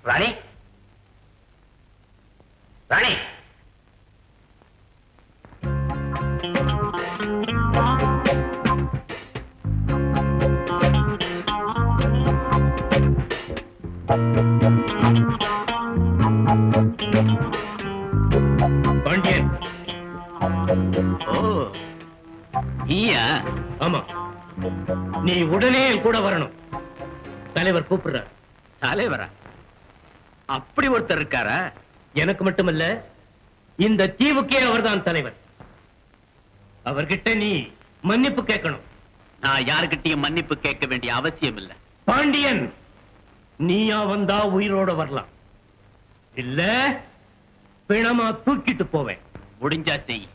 ராணி ராணி பாண்டியன். ஓ நீயா? ஆமா, நீ உடனே என் கூட வரணும். தலைவர் கூப்பிடுறார். தலைவரா? அப்படி ஒருத்தர் இருக்காரா? எனக்கு மட்டுமல்ல, இந்த தீவுக்கே அவர்தான் தலைவர். அவர்கிட்ட நீ மன்னிப்பு கேட்கணும். நான் யாருக்கிட்டையும் மன்னிப்பு கேட்க வேண்டிய அவசியம் இல்லை. பாண்டியன், நீயா வந்தா உயிரோட வரலாம், இல்ல பிணமா தூக்கிட்டு போவேன். முடிஞ்சா செய்.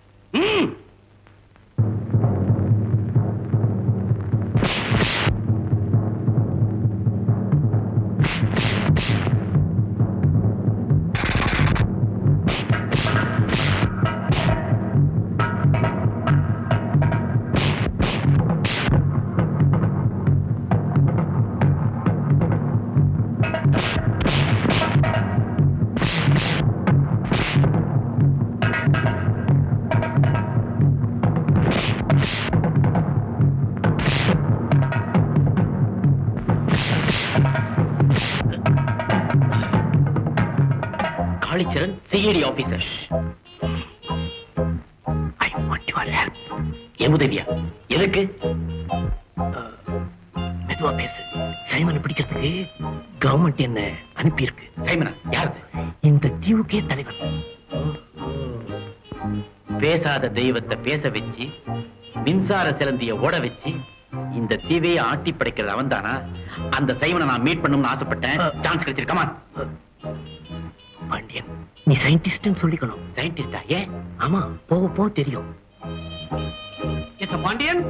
Kalicharan, CID officer. I want your help. என் உதவியா? எதுக்கு? மெதுவா பேசு. சைமனை பிடிக்கிறதுக்கு கவர்மெண்ட் என்ன அனுப்பி இருக்கு. சைமனா யாரு? இந்த தீவுக்கே தலைவர். பேசாத தெய்வத்தை பேச வச்சு, மின்சார சிலந்திய ஓட வச்சு இந்த தீவையை ஆட்டி படைக்கிறது அவன் தானா? அந்த சைமனை நான் மீட் பண்ணணும்னு ஆசைப்பட்டேன். சான்ஸ் கிடைச்சிருக்கமா? பாண்டியன், நீ சயின்டிஸ்ட் சொல்லிக்கணும். சயின்டிஸ்டா? ஏன்? ஆமா, போக போக தெரியும். பாண்டியன்,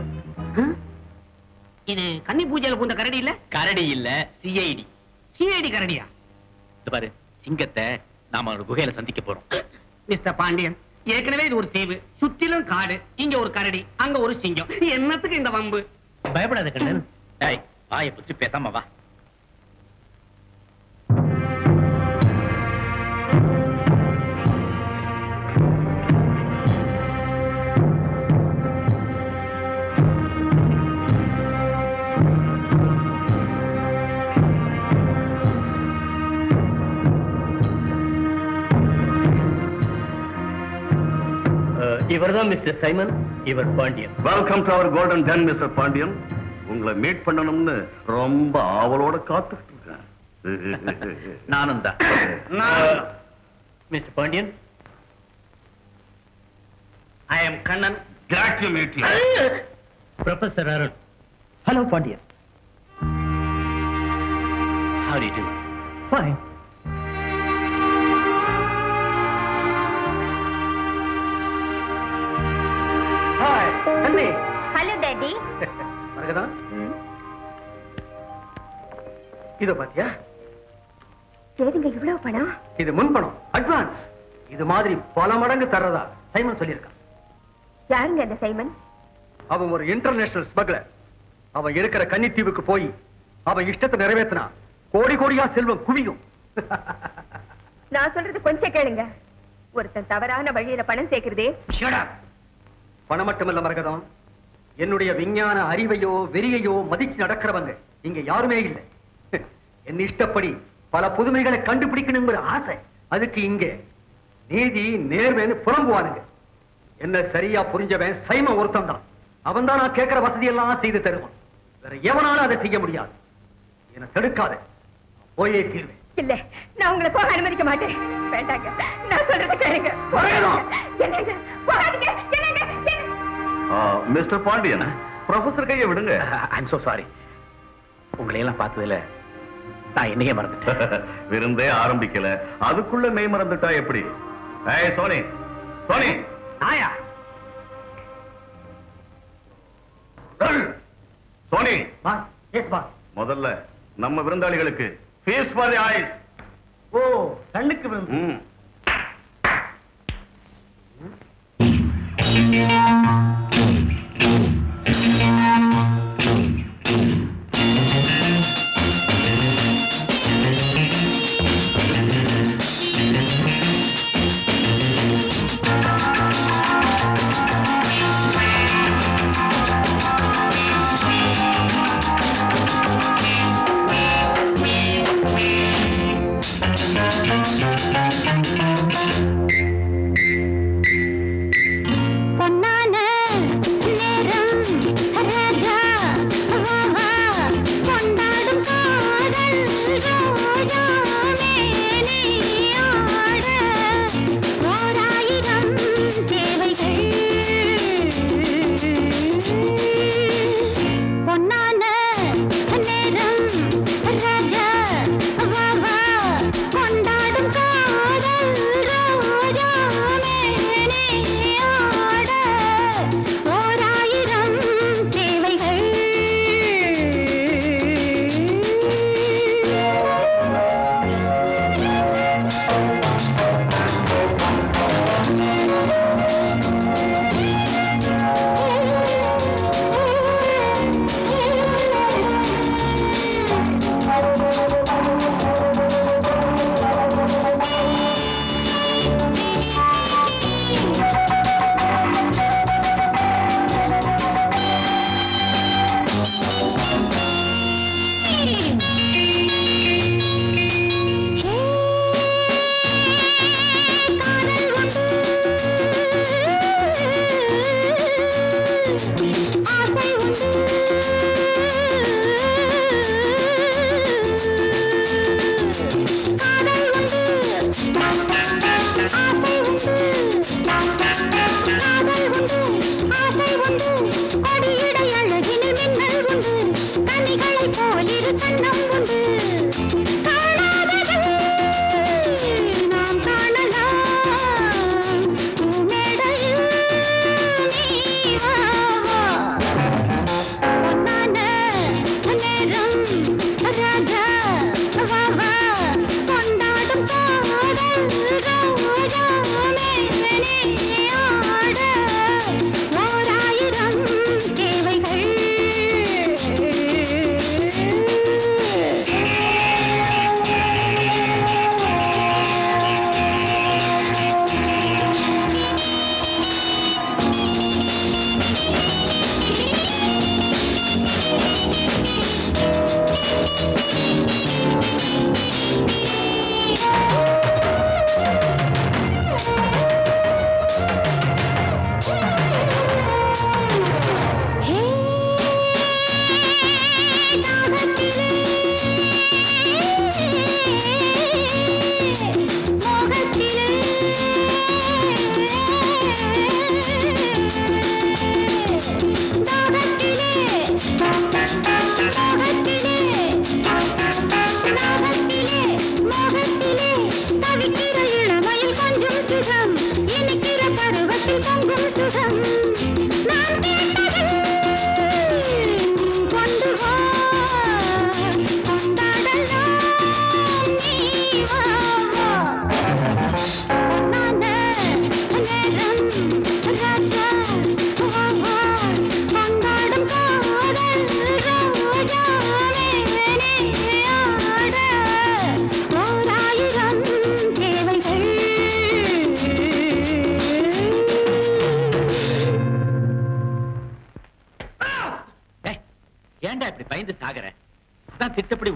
இது கன்னி பூஜையில பூந்த கரடி இல்ல? கரடி இல்ல, சிஐடி. சிஐடி கரடியா? பாரு, சிங்கத்தை நாம ஒரு குகையில சந்திக்க போறோம். மிஸ்டர் பாண்டியன், ஏற்கனவே இது ஒரு தீவு, சுத்திலும் காடு. இங்க ஒரு கரடி, அங்க ஒரு சிங்கம். என்னத்துக்கு இந்த வம்பு? பயப்படாத கண்ணன். வாயை புத்தி பேசாம வா. இவர்தான் மிஸ்டர் சைமன், இவர் Pandian. Welcome to our golden den mister Pandian. உங்களை மீட் பண்ணணும்னு ரொம்ப ஆவலோட காத்துக்கிட்டு இருக்கேன். நானும் தான். Mister Pandian, I am Kannan. Glad to meet you. Professor Arun. Hello Pandian. How do you do? Fine. Hi, Andy. Hello, Daddy. மரகதா, இதோ பாத்தியா? சரிங்க, இவ்வளவு பணம்? இது முன் பணம், அட்வான்ஸ். இது மாதிரி பல மடங்கு தர்றதா சைமன் சொல்லியிருக்கான். யாருங்க அந்த சைமன்? அவன் ஒரு இன்டர்நேஷனல் ஸ்மக்லர். அவன் இருக்கிற கன்னித்தீவுக்கு போய் அவன் இஷ்டத்தை நிறைவேற்றினா கோடி கோடியா செல்வம் குவியும். நான் சொல்றது கொஞ்சம் கேளுங்க. ஒருத்தன் தவறான வழியில பணம் சேர்க்கிறதே. பணம் மட்டுமல்ல மரகதம், என்னுடைய விஞ்ஞான அறிவையோ வெறியையோ மதிச்சு நடக்கிறவங்க இங்க யாருமே இல்லை. என் இஷ்டப்படி பல புதுமைகளை கண்டுபிடிக்கணுங்கிற ஆசை. அதுக்கு இங்க நீதி நேர்மைன்னு புலம்புவானுங்க. என்ன சரியா புரிஞ்சவன் சைமன் ஒருத்தன் தான். அவன் தான் நான் கேட்கிற வசதியெல்லாம் செய்து தருவான். வேற எவனாலும் அதை செய்ய முடியாது. என்ன தடுக்காத, போயே தீர்வேன். இல்ல, நான் உங்களை போக அனுமதிக்க மாட்டேன். வேண்டாங்க, நான் சொல்றதை கேளுங்க. என்னங்க, போகாதீங்க. என்னங்க, மிஸ்டர் பாண்டியன், ப்ரொஃபசர் கையை விடுங்க. I'm so sorry. உங்களை எல்லாம் பார்த்ததுல நான் என்னையே மறந்துட்டேன். விருந்தே ஆரம்பிக்கல, அதுக்குள்ள மெய் மறந்துட்டா எப்படி? ஏய் சோனி, சோனி. ஆயா சோனி, பாஸ். Yes boss. முதல்ல நம்ம விருந்தாளிகளுக்கு ஃபீஸ்ட் ஃபார் தி ஐஸ். ஓ, கண்ணுக்கு விருந்து.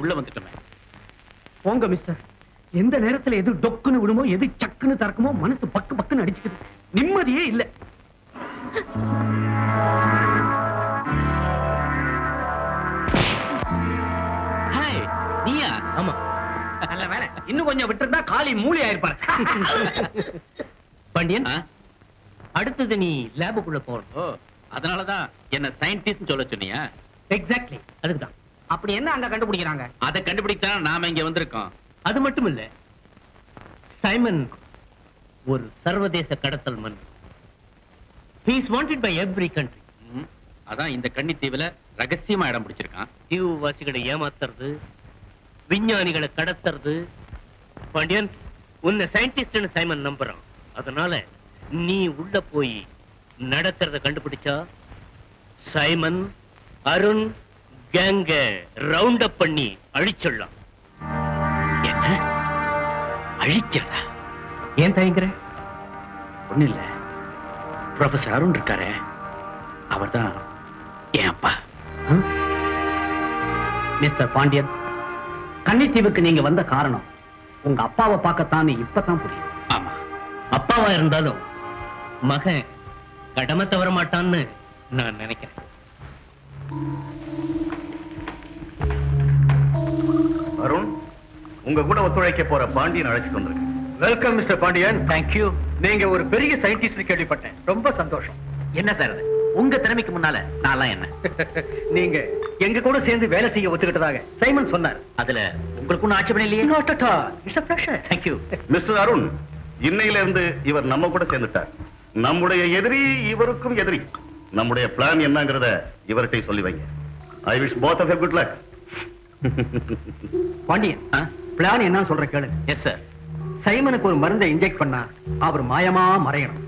உள்ள வந்துட்டோமே. போங்க மிஸ்டர். எந்த நேரத்துல எது டொக்குன்னு விடுமோ, எது சக்குன்னு திறக்குமோ, மனசு பக்கு பக்குன்னு அடிச்சுக்குது. நிம்மதியே இல்ல. நீயா? ஆமா, நல்ல வேலை. இன்னும் கொஞ்சம் விட்டுருந்தா காலி மூலி ஆயிருப்பாரு. பாண்டியன், அடுத்தது நீ லேபுக்குள்ள போகணும். அதனாலதான் என்ன சயின்டிஸ்ட் சொல்ல சொன்னியா? எக்ஸாக்ட்லி, அதுக்குதான். அப்படி என்ன அங்க கண்டுபிடிக்கிறாங்க? அதை கண்டுபிடித்தான் நாம இங்க வந்திருக்கோம். அது மட்டும் இல்ல, சைமன் ஒரு சர்வதேச கடத்தல் மன். He is wanted by every country. அதான் இந்த கன்னித்தீவுல ரகசியமா இடம் பிடிச்சிருக்கான். தீவு வாசிகளை ஏமாத்துறது, விஞ்ஞானிகளை கடத்துறது. பாண்டியன், உன்னை சயின்டிஸ்ட்னு சைமன் நம்புறான். அதனால நீ உள்ள போய் நடக்கிறத கண்டுபிடிச்சா சைமன், அருண் கேங்க ரவுண்ட் அப் பண்ணி அழிச்சிடலாம். என்ன அழிக்கிறதா? ஏன் தயங்குற? ஒண்ணு இல்ல, ப்ரொஃபசர் அருண் இருக்காரு, அவர்தான் என் அப்பா. மிஸ்டர் பாண்டியன், கன்னித்தீவுக்கு நீங்க வந்த காரணம் உங்க அப்பாவை பார்க்கத்தான் இப்பதான் புரியும். ஆமா, அப்பாவா இருந்தாலும் மகன் கடமை தவற மாட்டான்னு நான் நினைக்கிறேன். அருண், உங்க கூட ஒத்துழைக்க போற பாண்டியன் அழைச்சிட்டு வந்திருக்கேன். Welcome mister Pandian. தேங்க்யூ. நீங்க ஒரு பெரிய சயின்டிஸ்ட் கேள்விப்பட்டேன். ரொம்ப சந்தோஷம். என்ன சார் அது? உங்க திறமைக்கு முன்னால நான்லாம் என்ன? நீங்க எங்க கூட சேர்ந்து வேலை செய்ய ஒத்துக்கிட்டதாக சைமன் சொன்னார். அதுல உங்களுக்கு ஒன்னும் ஆட்சேபனை இல்லையே? Not at all. It's a pleasure. Thank you. Mister Arun, இன்னையில இருந்து இவர் நம்ம கூட சேர்ந்துட்டார். நம்முடைய எதிரி இவருக்கும் எதிரி. நம்முடைய பிளான் என்னங்கறத இவர்கிட்ட சொல்லி வைங்க. I wish both of you good luck. Pandian, plan என்ன சொல்ற கேளு. Yes sir. சைமனுக்கு ஒரு மருந்தை இன்ஜெக்ட் பண்ணா அவர் மாயமா மறையணும்.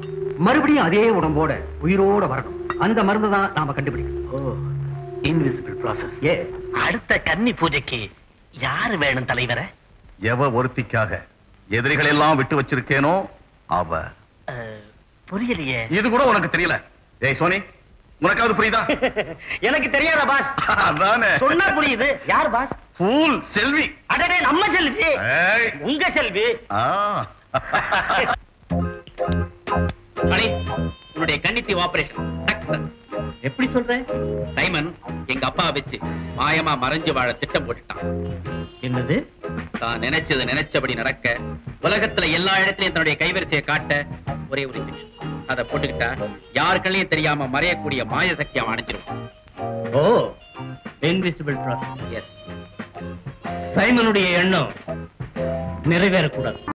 மறுபடியும் அதே உடம்போட உயிரோட வரணும். அந்த மருந்து தான் நாம கண்டுபிடிக்கணும். ஓ, இன்விசிபிள் ப்ராசஸ். ஏ, அடுத்த கன்னி பூஜைக்கு யாரு வேணும் தலைவர? எவ ஒருத்திக்காக எதிரிகள் எல்லாம் விட்டு வச்சிருக்கேனோ அவ. புரியலையே. இது கூட உனக்கு தெரியல? ஏய் சோனி, உனக்காவது புரியுதா? எனக்கு தெரியாத பாஸ். அதானே சொன்னா புரியுது. யார் பாஸ்? ஃபூல் செல்வி. அடடே, நம்ம செல்வி. ஏய், உங்க செல்வி. மணி, உன்னுடைய கன்னித்தீவு ஆபரேஷன் சக்சஸ். எப்படி சொல்ற? சைமன் எங்க அப்பா வச்சு மாயமா மறைஞ்சு வாழ திட்டம் போட்டுட்டான். என்னது? தான் நினைச்சது நினைச்சபடி நடக்க, உலகத்துல எல்லா இடத்திலையும் தன்னுடைய கைவரிசையை காட்ட ஒரே ஒரு இன்ஜெக்ஷன். அதை போட்டுக்கிட்டா யாருக்களையும் தெரியாம மறையக்கூடிய மாய சக்தி அவன் அடைஞ்சிருவான். ஓ, இன்விசிபிள் ப்ராசஸ். எஸ். சைமனுடைய எண்ணம் நிறைவேறக்கூடாது.